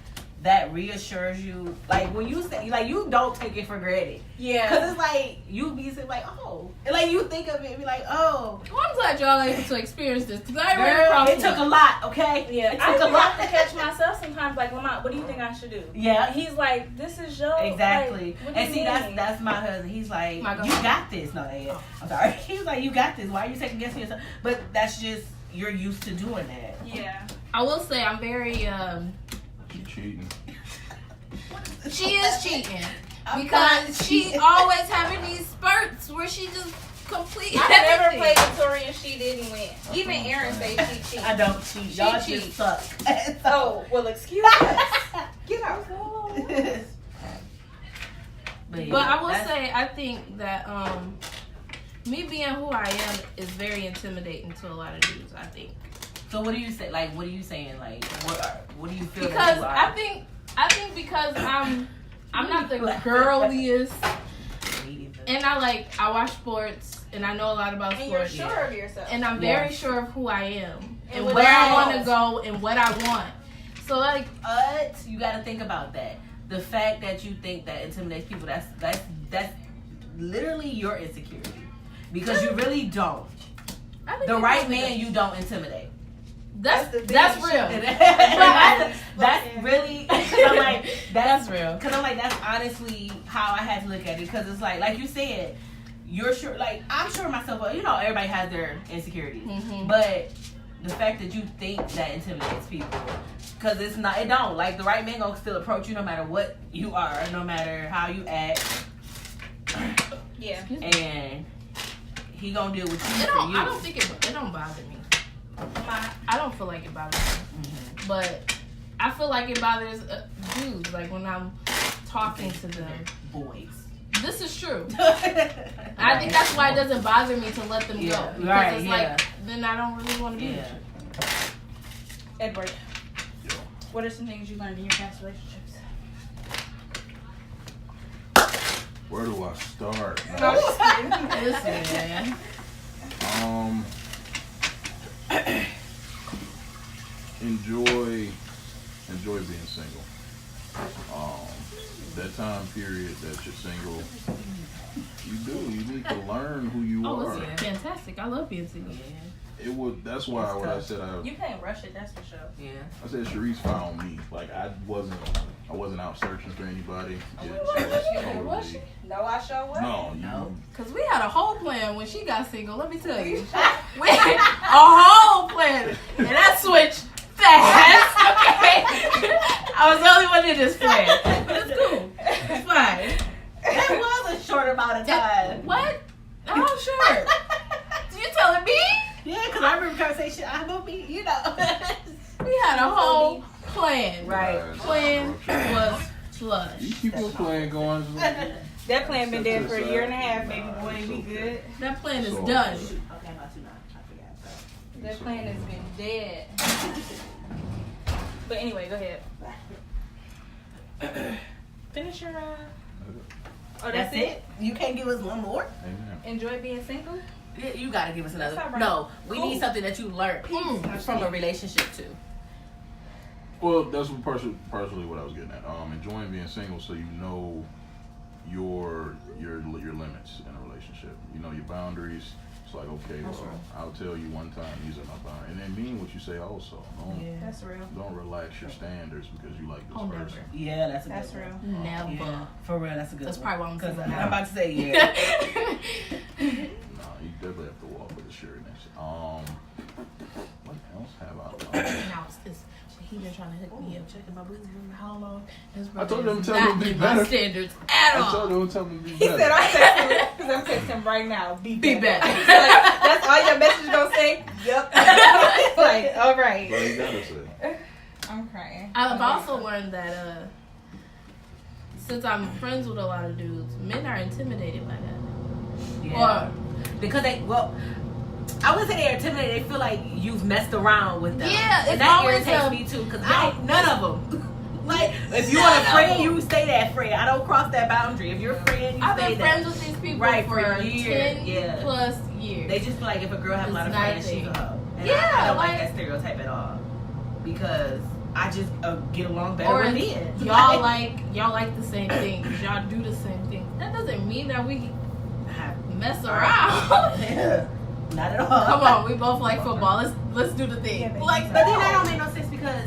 that reassures you, like when you say, like you don't take it for granted. Yeah. Because it's like you be like, oh, and like you think of it and be like, oh. Well, I'm glad y'all able to experience this because I Girl, it took a lot, okay? Yeah, it took a lot to catch myself sometimes. Like, Lamont, what do you think I should do? Yeah, he's like, this is your exactly. Like, and see, that's my husband. He's like, you got this. No, I'm sorry. He's like, you got this. Why are you second guessing yourself? But that's just you're used to doing that. Yeah. I will say I'm very. She cheating. She is cheating because she always having these spurts where she just complete. I never played Victoria. She didn't win. Even Aaron said she cheated. I don't cheat. Y'all just suck. Oh well, excuse us. Get out. But I will say I think that me being who I am is very intimidating to a lot of dudes. I think. So what do you say? Like, what are you saying? Like, what do you feel? Because that you are? I think because I'm not the girliest, and I watch sports and I know a lot about sports. And you're sure of yourself. And I'm very sure of who I am and where I want to go and what I want. So like, you got to think about that. The fact that you think that intimidates people, that's literally your insecurity, because you really don't. The right man, you don't intimidate. That's real. That's really, cause I'm like, that's real. Because I'm like, that's honestly how I had to look at it. Because it's like you said, you're sure, like, I'm sure of myself, but you know, everybody has their insecurities. Mm-hmm. But the fact that you think that intimidates people, because it don't. Like, the right man gonna still approach you no matter what you are, no matter how you act. Yeah. And he gonna deal with you for you. I don't think it don't bother me. I don't feel like it bothers me. Mm-hmm. But I feel like it bothers dudes, like when I'm talking to them. Boys. This is true. I think that's why it doesn't bother me to let them go. Because it's like, then I don't really want to be with you. Edward, what are some things you learned in your past relationships? Where do I start? Listen, man. Enjoy being single. That time period that you're single, you need to learn who you are. Oh, it's fantastic. I love being single. That's why when I said you can't rush it, that's for sure. Yeah. I said Sharice found me. Like I wasn't out searching for anybody. No, I sure wasn't. No. Because we had a whole plan when she got single, let me tell you. We had a whole plan. And that switched fast. Okay. I was the only one in this plan. But it's cool. It's fine. That short amount of time. What? Oh, sure. You telling me? Yeah, because I remember conversation. I will be, you know. We had a whole plan. Right. Plan was flush. You keep on playing going. That plan been dead for a year and a half, baby boy. We good. That plan is So- done. Okay, about 2 now. I forgot. That plan has been dead. But anyway, go ahead. Finish your. Oh, that's it. You can't give us one more? Amen. Enjoy being single. Yeah, you gotta give us another. That's all right. No, we Cool. need something that you learned from a relationship too. Well, that's what partially what I was getting at. Enjoying being single, so you know your limits in a relationship. You know your boundaries. It's like, okay, well, I'll tell you one time these are my boundaries, and then mean what you say also. That's real. Don't relax your standards because you like this Oh, never. person. Yeah, that's a That's good real. one. Never. Yeah, for real, that's a good That's one. probably why I'm Because single I'm now. about to say, yeah. No, you definitely have to walk with assurance. What else have I learned? Now it's he been trying to hook me up, checking my boobs for how long? His I told brother him is to tell him not to be in my better. standards at I all. told him to tell him to be He better. said, I'm texting him because I'm texting him right now. Be better. So, like, that's all your message gonna say? Yep. Like, all right. What you gotta say? I'm crying. I've also learned that since I'm friends with a lot of dudes, men are intimidated by that. Yeah. Because I wouldn't say they're intimidated. They feel like you've messed around with them. Yeah, and it's that always irritates me too. Because I ain't none of them. Like, if you want a friend, you stay that friend. I don't cross that boundary. If you're a friend, you I've stay been that. friends with these people Right, for for years, 10 yeah. plus years. They just feel like if a girl has a lot of It's not friends, a she's thing. a hoe. And Yeah, I don't like like- that stereotype at all. Because I just get along better or with men. y'all like the same things. Y'all do the same things. That doesn't mean that we mess around. Yeah. Not at all. Come on, we both like football. Let's do the thing. Yeah, baby. Like, But then that don't make no sense because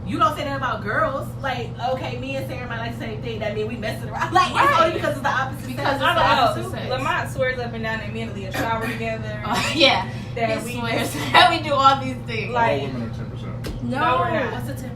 you don't say that about girls. Like, okay, me and Sarah might like the same thing. That mean we messing around. Like, it's Right. only because it's the opposite Because sex. it's I the don't opposite know. sex. Lamont swears up and down that men leave a shower together. yeah, That he we swears that we do all these things. Like- All women are 10%. no, No, we're not. What's the 10%?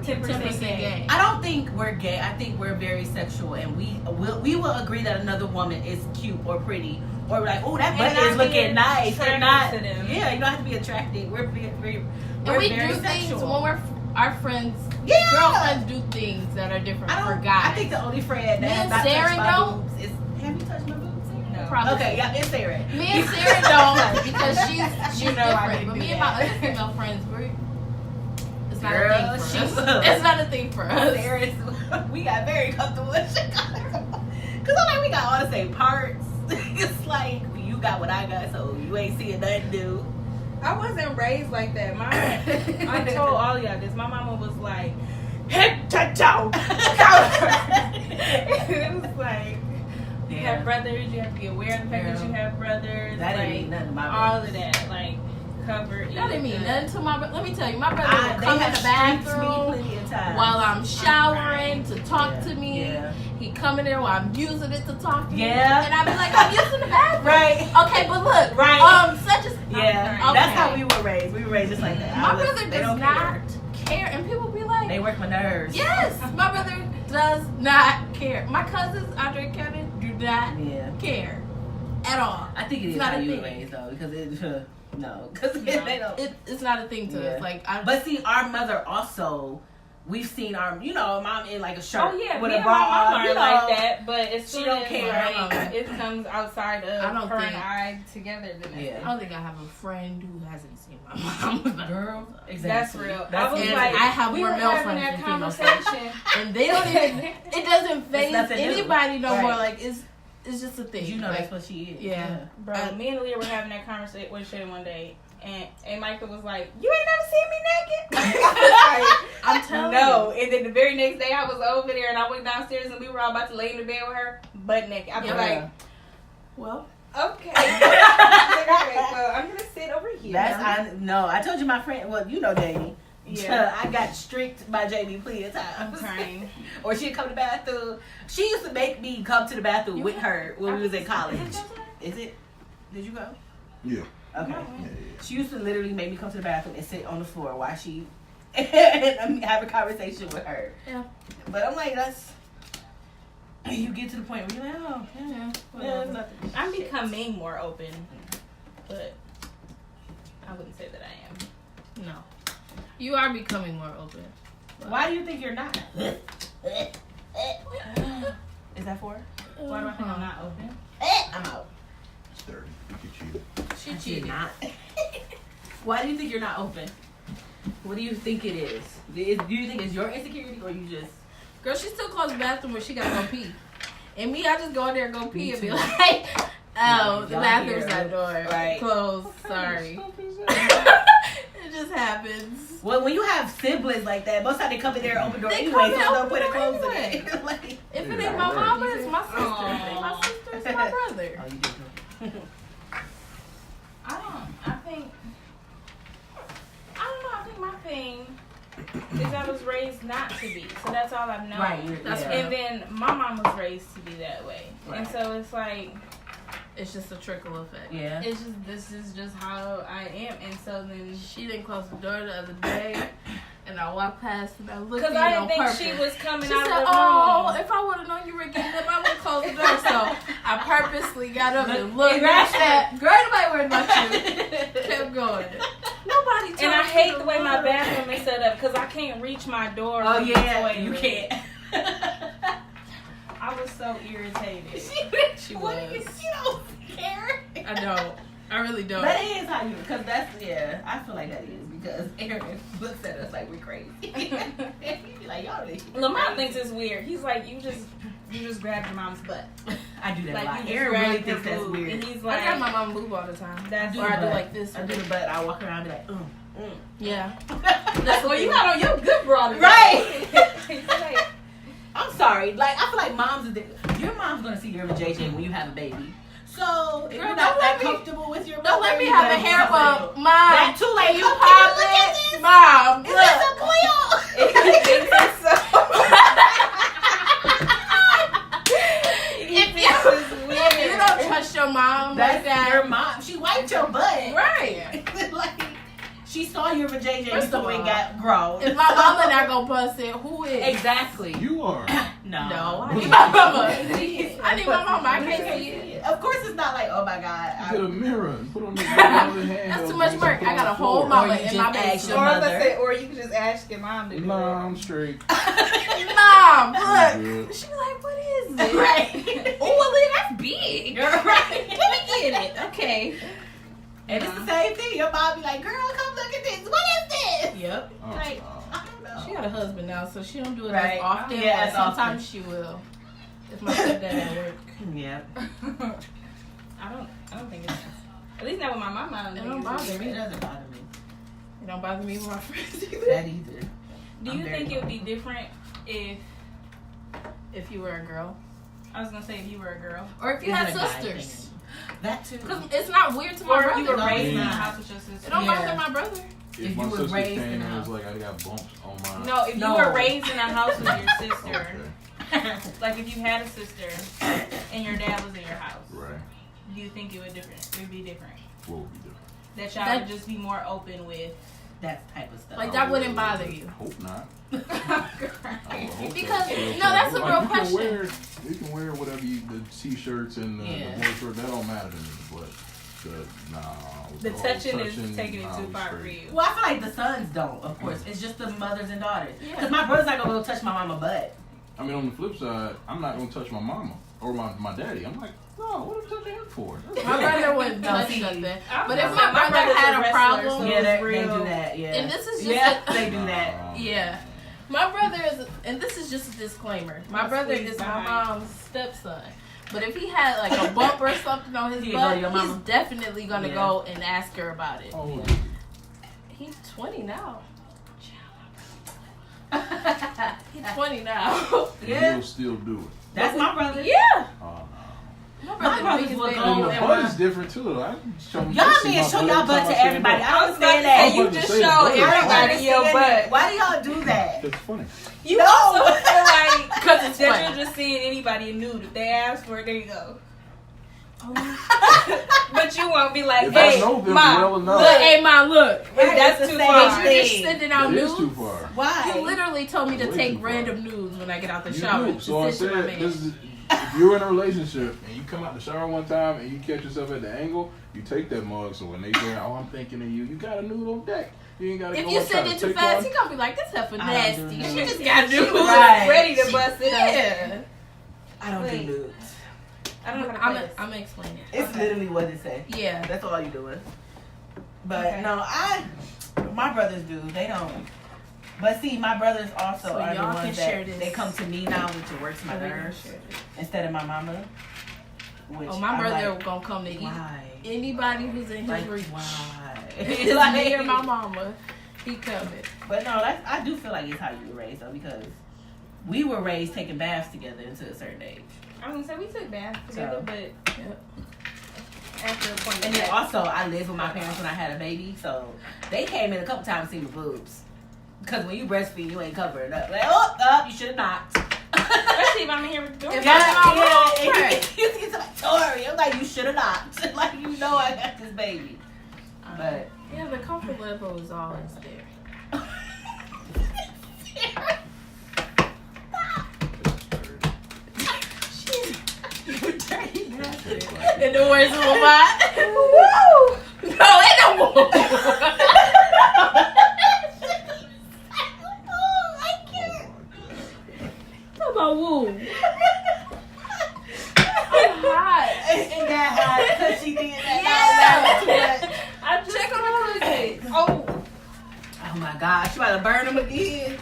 10% gay. I don't think we're gay. I think we're very sexual, and we will agree that another woman is cute or pretty, or like, oh, that And butt not is looking being nice, and attracted not. to them. Yeah, you don't have to be attracted. We're And we very do sexual. things when our friends, Yeah. girlfriends do things that are different for guys. I think the only friend Me that has and not Sarah touched my don't. boobs is. Have you touched my boobs? Sarah? No. Probably. Okay, yeah, it's Sarah. Me and Sarah don't because she's You know I different. didn't But do me and that. my other female friends, it's not Girl, a thing for she us. will. It's not a thing for us. Sarah is, we got very comfortable in Chicago. Because I'm like, we got all the same parts. It's like, you got what I got, so you ain't seeing nothing new. I wasn't raised like that. I told all y'all this. My mama was like, head to toe. It was like, you have brothers, you have to be aware of the fact that you have brothers. That like, didn't mean nothing to my all brothers. of that, like, cover. That didn't mean nothing to my brother. Let me tell you, my brother They would come in have the streaked me bathroom plenty of times. while I'm showering to talk to me. Yeah. He come in there while I'm using it to talk to me. Yeah. And I be like, I'm using the bathroom. Right. Okay, but look. Right. Such as Yeah, Okay. that's how we were raised. We were raised just like that. My I was- brother they does don't not care. And people be like, They work my nerves. yes, my brother does not care. My cousins, Andre and Kevin, do not Yeah. care at all. I think it It's is not how a you were thing. raised though, because it no, because No, they don't. it's not a thing to Yeah. us. Like, I But see, our mother also, we've seen our, mom in like a shirt Oh yeah, with me a and bra, my mama you are know. like that, but as She soon don't as care. like, it comes outside of I don't her think- and I together, then that's Yeah. it. I don't think I have a friend who hasn't seen my mom with a Girl, That's exactly. real. That's I was and like, I have we more were male having friends that than female friends. conversation. And they don't even, it doesn't phase nothing new. anybody no more. Right. Like, it's just a thing. You know like, that's what she is. yeah. Bro, me and Leah were having that conversation one day, and Michael was like, "You ain't never seen me naked." I'm telling No, and then the very next day I was over there and I went downstairs and we were all about to lay in the bed with her, butt naked. I was Yeah. like, Well, okay. Okay, well, I'm gonna sit over here. I told you my friend, well, you know Jamie. Yeah. I got strict by Jamie plenty of I'm times. crying. Or she'd come to the bathroom. She used to make me come to the bathroom with her when we was in college. Is it? Did you go? Yeah. Okay. Yeah. She used to literally make me come to the bathroom and sit on the floor while she and have a conversation with her. Yeah. But I'm like, that's You get to the point where you're like, oh, yeah, whatever. nothing. I'm becoming more open, but I wouldn't say that I am. No. You are becoming more open. Why do you think you're not? Is that for? Why do I think I'm not open? I'm out. It's dirty. Look at you. She You're cheated. not. Why do you think you're not open? What do you think it is? Do you think it's your insecurity or you just... Girl, she still closed the bathroom where she gotta go pee. And me, I just go in there and go pee and be too. like, oh, the Y'all bathroom's here. that door. Right. Closed. Sorry. It just happens. Well, when you have siblings like that, most of the time they come in there and open the door They anyway, come so in, don't open put the it door closed anyway. in it. Like, If it Yeah, ain't my right. mama, it's my sister. If it ain't my Aw. sister, it's my brother. oh, you did. I don't know. I think my thing is I was raised not to be. So that's all I've known. Right. That's yeah. And then my mom was raised to be that way. Right. And so it's like, It's just a trickle effect. Yeah. it's just, this is just how I am. And so then, She didn't close the door the other day, and I walked past and I looked because at I you didn't on think purpose. she was coming She out said, of the "Oh, room. if I would have known you were getting up, I would have closed the door." So I purposely got up and looked And at I- that. Girl, nobody worried about you. Kept going. Nobody told And I me hate to the way my look. bathroom is set up because I can't reach my door. Oh, from the yeah. toilet. You can't. I was so irritated. She What was. do you don't care? I don't. I really don't. That is how you, because that's, yeah, I feel like that is, because Aaron looks at us like we're crazy. He'd be like, y'all really Lamont thinks it's weird. He's like, you just grabbed your mom's butt. I do that Like a lot. you just Aaron really grabbed thinks her that's boob. weird. And he's I like, got my mom move all the time. That's or I do butt. like this. I do the butt. I walk around and be like, Yeah. well, you got on your good bra today. Right. He's like, I'm sorry. Like, I feel like moms is your mom's gonna see your JJ when you have a baby. So if Girl, you're don't not that let me- comfortable with your Don't mother, let me you have a better do hair something. bump. Mom, That too, like, can you come pop here, look at it? this. Mom, Is look. this a boy? if he thinks it's so. If This is you weird. don't trust your mom like That's that. your mom. She wiped your butt. Right. Like, she saw your vajayjay, First so of it all, got grown. If my mama not gonna bust it, who is? Exactly. You are. No. No, I need my mama. I need my mama. I You can't see it. Of course, it's not like, oh my God. Get a mirror and put on the hand. That's too much work. I got a whole mama Or you in my just ask your basement. mother. Or you can just ask your mom to do No, it. I'm straight. Mom, I'm look. good. She be like, what is it? Right. Oh, well, look, that's big. You're right. Let me get it. Okay. And it's the same thing. Your mom be like, girl, come look at this. What is this? Yep. Oh, Like, no. I don't know. She got a husband now, so she don't do it Right. as often. Yeah, but as often. sometimes she will. If my stepdad at work. Yep. I don't think it's. At least not with my mama. I don't It think don't it's bother It me. doesn't bother me. It don't bother me with my friends either. That either. Do I'm you very think it would be different If you were a girl. I was gonna say if you were a girl, Or if you Is had it a guy sisters. thing? That too. Because it's not weird to my or brother. you were no, raised in a it's not. house with your sister? It don't Yeah. bother my brother. If If you my was sister raised came in a and was house. like, I got bumps on my. No, if No. you were raised in a house with your sister, Okay. like if you had a sister and your dad was in your house, Right. do you think it would be different? What would be different? That y'all That- would just be more open with. That type of stuff. Like, that wouldn't bother you. Hope not. I would hope Because- that. no, that's a Like, real you question. You can wear whatever the t-shirts and the Yeah. board shorts. That don't matter to me. But The whole touching is taking it nah, too I'm far for straight. you. Well, I feel like the sons don't, of course. It's just the mothers and daughters. Yeah. Because my brother's not going to go touch my mama butt. I mean, on the flip side, I'm not gonna touch my mama or my daddy. I'm like, no, what am I touching him for? That's My brother wouldn't No, touch see, nothing. I'm But not if my saying my brother brother's had a a wrestler, problem, so- Yeah, they real. do that, yeah. and this is just yeah, a, they do that. yeah. My brother is, and this is just a disclaimer. My I'll brother squeeze is my behind. mom's stepson. But if he had like a bump or something on his He'd go to butt, your he's mama. definitely gonna Yeah. go and ask her about it. Oh, He's 20 now. He's 20 now. Yeah. He'll still do it. That's my brother. Yeah. Oh, My My brother brothers the biggest will baby go no. ever. And the butt is different too. I show them Y'all pussy, men my show butt y'all every butt time to I stand everybody. up. I don't understand And that. you about to just say show the butt. everybody your butt. Why do y'all do that? It's funny. You also feel like Because it's that funny. you're just seeing anybody nude. If they ask for it, there you go. Oh. But you won't be like, If I hey, know them mom, well enough. Look, hey, mom, look. Right, that's it's too the far. same You're just thing. sending out It nudes. is too far. Why? You literally told me to Way take too far. random nudes when I get out the You shower. do. to So I send to my said, man. you're in a relationship and you come out the shower one time and you catch yourself at the angle, you take that mug. So when they say, "Oh, I'm thinking of you," you got a nude on deck. You ain't gotta. If go you and try send to it too take fast, one. he gonna be like, "This heifer I don't nasty." do She nudes. just got She nudes. was Right. ready to bust it out. Yeah. I don't do Wait. nudes. I don't know how to play this. I'm gonna explain it. It's Okay. literally what it says. Yeah. That's all you doing. But Okay. no, my brothers do. They don't. But see, my brothers also So are the y'all can ones share that this. they come to me now, which works my So we can nerves share it. instead of my mama. Which Oh, my I'm brother like, gonna come to why? anybody who's in his Like, reach. why? It's like me or my mama. He coming. But no, I do feel like it's how you were raised though, because we were raised taking baths together until a certain age. I was gonna say we took baths together, So- but Yep. after a point, And then also, I lived with my parents when I had a baby, so they came in a couple times to see my boobs. Because when you breastfeed, you ain't covering up. Like, you should have not. especially if I'm in here with the door. If Yeah, I'm yeah. wrong, And you get to like, Tori, I'm like, you should have not. Like, you know I got this baby. But Yeah, the comfort level is always there. In the words of Lamont. Woo! No, ain't no more. Talk about woo. I'm hot. Ain't that hot? Because she did that. I just Check on the cookies. Oh. Oh my gosh, you about to burn them again?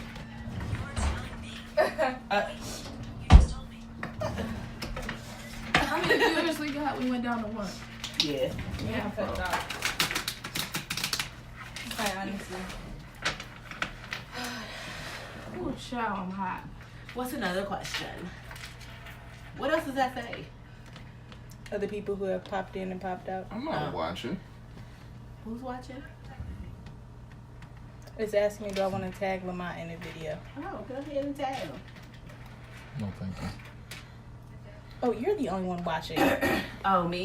How many viewers we got? We went down to one. Yeah. Yeah, Cut it off. Quite honestly. Ooh, child, I'm hot. What's another question? What else does that say? Other people who have popped in and popped out. I'm not watching. Who's watching? It's asking me, do I want to tag Lamont in a video? Oh, go ahead and tag him. No, thank you. Oh, you're the only one watching. Oh, me?